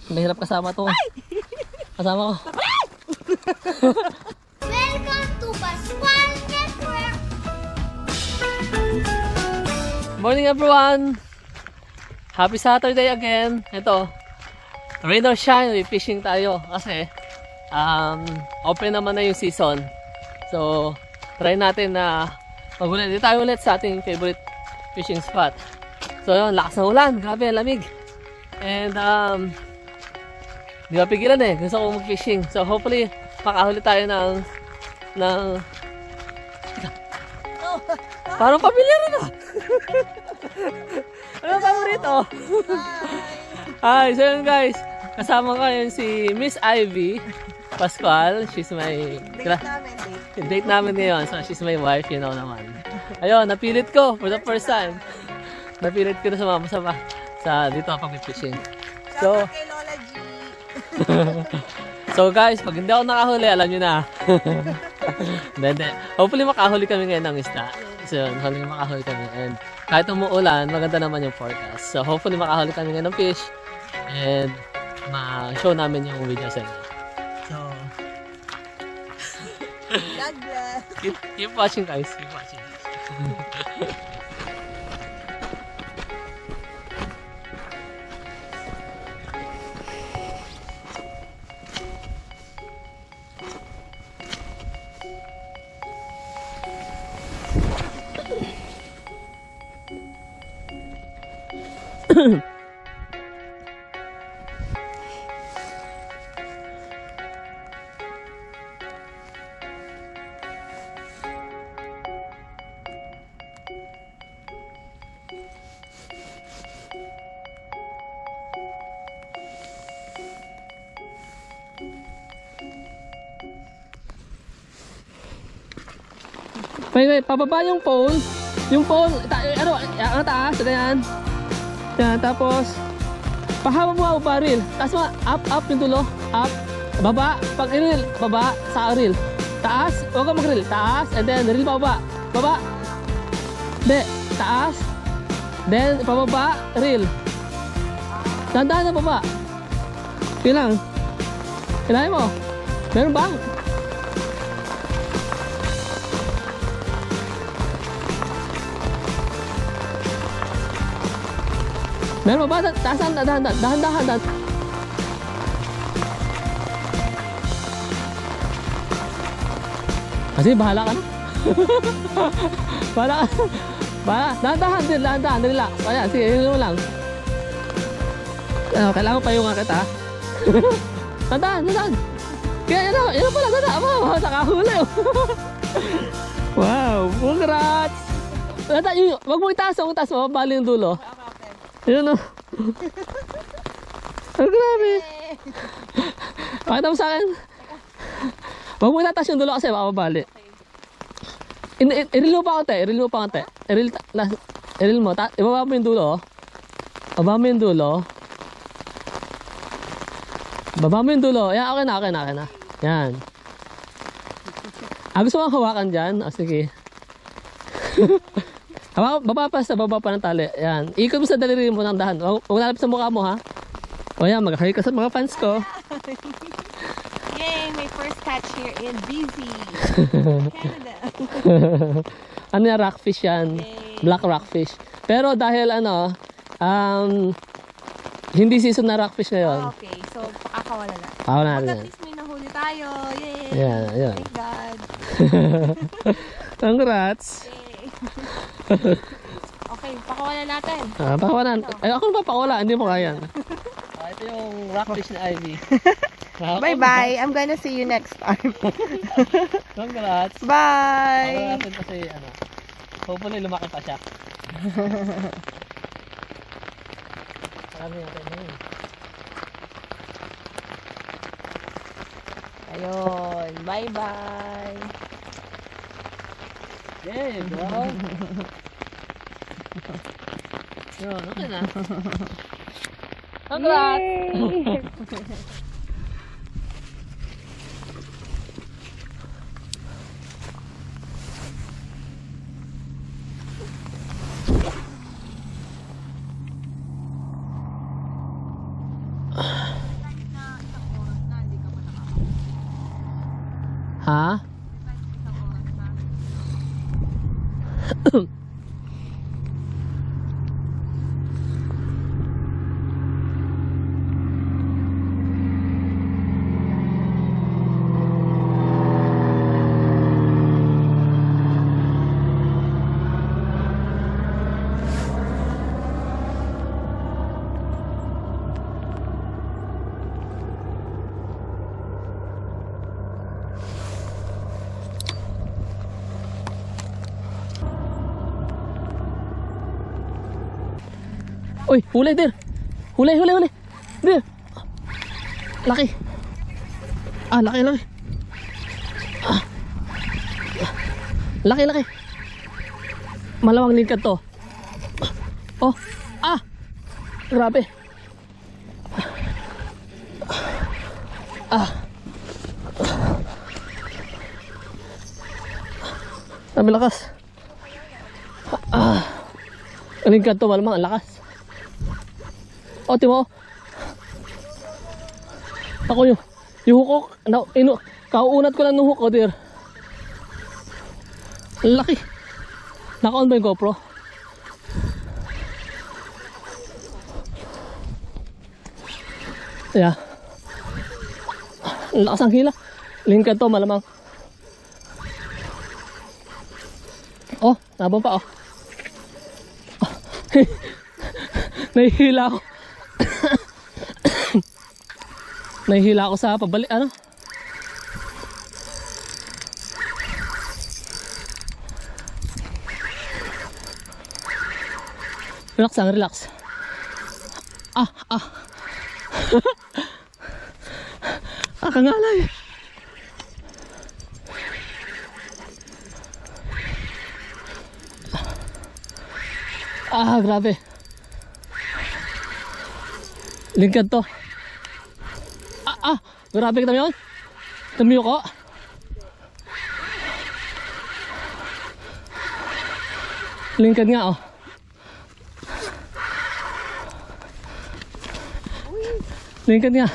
Mahirap kasama to. Kasama ko. Welcome to Pascual Network! Morning everyone! Happy Saturday again. Ito, rain or shine, may fishing tayo kasi open naman na yung season. So, try natin na magulit. Dito tayo ulit sa ating favorite fishing spot. So yun, lakas ng ulan. Grabe, lamig. And di ba pigilan eh. Gusto ko mag-fishing. So hopefully, makahuli tayo ng parang pamilya rin ah. Ano ka mo rito? Hi, so yun guys. Kasama ko yun si Miss Ivy Pascual. She's my date namin ngayon. So she's my wife, you know naman. Ayun, napilit ko for the first time. Napilit ko na sumama sa dito pag-fishing. So, so guys, pag hindi ako nakahuli, alam nyo na. Hindi. Hopefully makahuli kami ngayon ng isda. So, hopefully makahuli kami. And kahit umuulan, maganda naman yung forecast. So, hopefully makahuli kami ngayon ng fish. And ma-show namin yung video sa inyo. So, God bless. keep watching guys. Keep watching. Wait, pababa yung phone. Yung phone, ang taas, ganyan. Yan, tapos, pahaba mo ang baril. Taas mo, up yung dulo. Up, baba, pag i-reel, baba, sa reel. Taas, huwag ka mag-reel. Taas, and then reel pababa. Baba. Hindi, taas. Then, pababa, reel. Dandahan na baba. Kailang. Kailangan mo. Meron bang? Meron ba? Tasan, dahan-dahan. Kasi bahala ka na. Bahala. Dahan-dahan, relax. Ayan, sige, yun mo lang. Kailangan pa yung kita. Dahan. Kaya yun pala, dahan. Nakahuli. Wow, congrats. Wag mo itaas mo, bali yung dulo. Yun o. Ang grabe. Pakita mo sa akin. Huwag mo itatas yung dulo kasi baka mabali. I-reel mo pa konti. I-reel mo. Ibaba mo yung dulo. Baba mo yung dulo. Yan, okay na. Yan. Gusto mo hawakan dyan? Sige. Baba pa ng tali. Yan. Ikot mo sa daliri mo ng dahan. Huwag lalapit sa mukha mo ha. O yan, mag-hi ka sa mga fans ko. Yay! My first catch here in BC, Canada. Ano yan? Rockfish yan. Yay. Black rockfish. Pero dahil hindi season na rockfish ngayon. Okay, so pakakawala na. Pakawala na At yan. least may nahuli tayo. Yay! Yan. Thank God. Congrats. Yay! Okay, pakawala natin. Pakawalan. Ay, ako na papakawala. Hindi mo kaya. Ito yung rockfish na Ivy. Bye-bye. I'm gonna see you next time. Congrats. Bye! Pakawalan natin kasi hopefully lumaki pa siya. Marami natin ngayon. Ayun. Bye-bye. Yay, bro. Yun, okay na. Congrats! Ha? Uy, huli dir. Huli. Dir. Laki. Laki. Laki. Malawang lingkad to. Oh. Grabe. Sabi lakas. Lingkad to, malamang ang lakas. O, timo. Ako yung hukok. Kauunat ko lang ng hook, dear. Laki. Naka-on ba yung GoPro? Yeah. Lakas ang hila. Lingkad to, malamang. Oh, nabang pa, oh. Nahihila ako. Nahihila ako sa pabalik, ano? Relax. Kangalay. Grabe. Lingkad to. Grabe kita yun. Tumiyo ko. Lingkad nga, oh. Lingkad nga.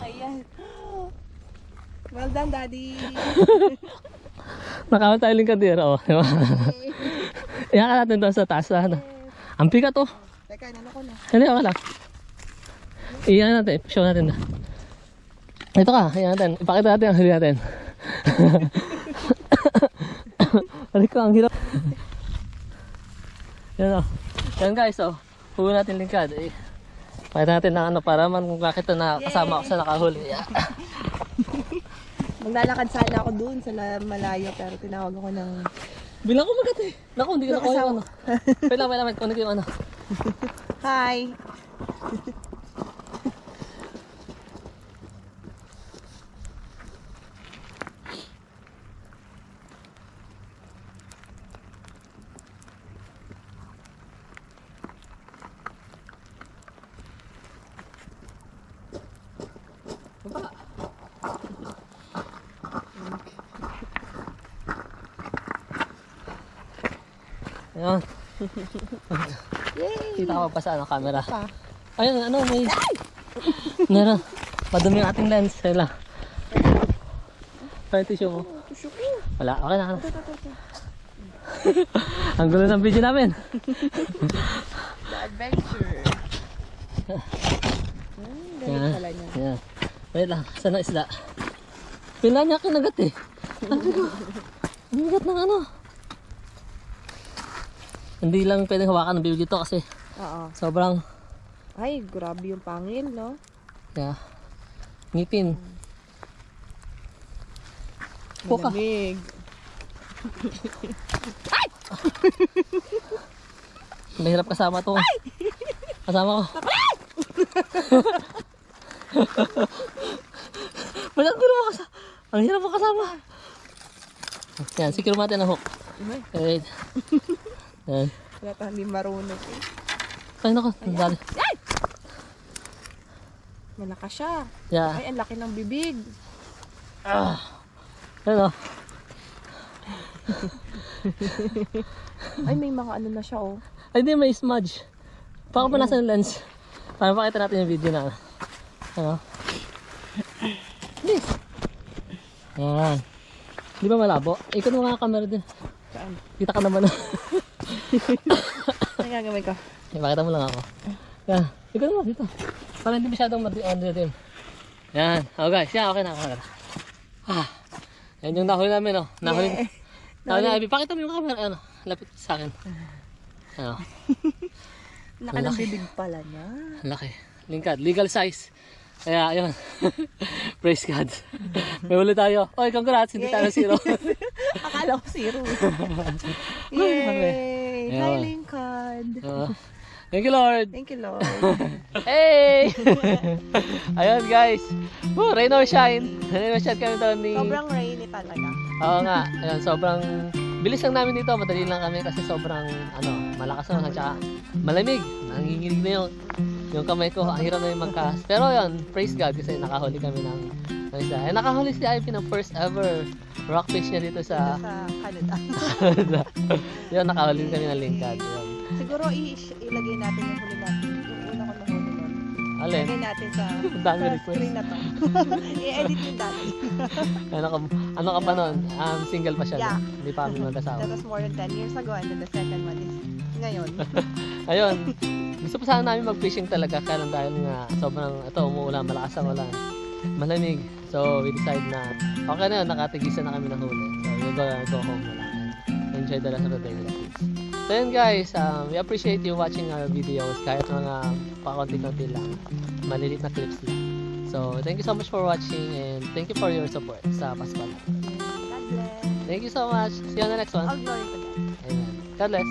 Ayan. Well done, Daddy. Nakawal tayo lingkad din, oh. Iyan ka natin doon sa taas. Ang pika to. Teka, ano ko na? Hindi, okay lang. Iyan natin, show natin na. Ito ka, iyan natin. Ipakita natin ang huli natin. Balik ko, ang hirap. Yan, oh. Yan guys, oh. Huli natin lingkad. Pakita natin na ano para man kung bakit na kasama ako sa nakahuli. Yeah. Maglalakad sana ako doon sa malayo pero tinawag ako ng... Bilang ko magat eh. Naku, hindi ko nakuha yung ano. Wait, kunin ko yung ano. Hi! Ayan. Kita ka pa sa ano, camera. Ayun, ano, may... Meron. Padumi yung ating lens. Ayun lang. Ay, tissue mo. Wala, okay na. Ang gulo ng video namin. The adventure. Galing pala niya. Ayan. Wait lang, saan na isda? Pila niya kinagat eh. Sabi ko, kinagat ng ano. Hindi lang pwedeng hawakan ng bibig ito kasi sobrang... Ay, grabe yung pangil, no? Yeah. Ngipin. Puka. Malamig. Mahirap kasama to. Kasama ko. Malang gulo mo kasama. Ang hirap mo kasama. Yan, secure natin ang hook. Wait. Yan. Wala pa hindi marunong eh. Ay, naku. Dali. Malakas siya. Yeah. Ay, ang laki ng bibig. Yan o. Ay, may mga ano na siya, oh. Ay, di, may smudge. Baka pa nasa lens. Para pakita natin yung video na. Ano? Yes. Yan. Di ba malabo? Ikot mo nga camera din. Saan? Kita ka naman. Ano gagawin ko? Ipakita mo lang ako. Yan. Ikot mo dito. Para hindi masyadong madilim. Yan. Oh guys, yan. Okay na. Okay na. Ah. Yan yung nahuli namin, oh. Nahuli namin. Pakita mo yung camera. Ano? Lapit sa akin. Ano? Nakalang bibig pala niya. Laki. Lingkad. Legal size. Kaya, ayun. Praise God. May huli tayo. Oy, congrats. Hindi tayo zero. Akala ko zero. Yay! Hi, Ayun. Lincoln. Thank you, Lord. Thank you, Lord. Hey! Ayun, guys. Woo, rain or shine. Rain or shine kami talaga ni... Sobrang rainy talaga. Oo nga. Ayun, sobrang... Bilis lang namin dito. Madali lang kami kasi sobrang, malakas naman. Tsaka malamig. Nanginginig na yung kamay ko. Ang hirap na yung mag-cast. Pero yun, praise God kasi nakahuli kami ng isa. Eh, nakahuli si Ivy ng first ever rockfish niya dito sa... Sa Canada. Yun, nakahuli kami ng lingkad. Yun. Siguro ilagay natin yung huli natin. Yung una ko na huli nun. Alin? Ilagay natin sa Dami request. screen na to. I-edit yung dati. Ano ka pa nun? Single pa siya. Yeah. No? Hindi pa kami mag-asawa. That was more than 10 years ago and then the second one is ngayon. Ayun. Gusto pa sana namin mag-fishing talaga kaya lang dahil nga sobrang umuulan, malakas ang ulan. Malamig. So we decide na okay na yun, nakatigisan na kami ng huli. So we'll go home na lang and enjoy the rest of the day with the kids. So yun guys, we appreciate you watching our videos kahit mga pakonti-konti lang. Malilit na clips lang. So thank you so much for watching and thank you for your support sa Pascual. God bless. Thank you so much. See you on the next one. All glory to God. Amen. God bless.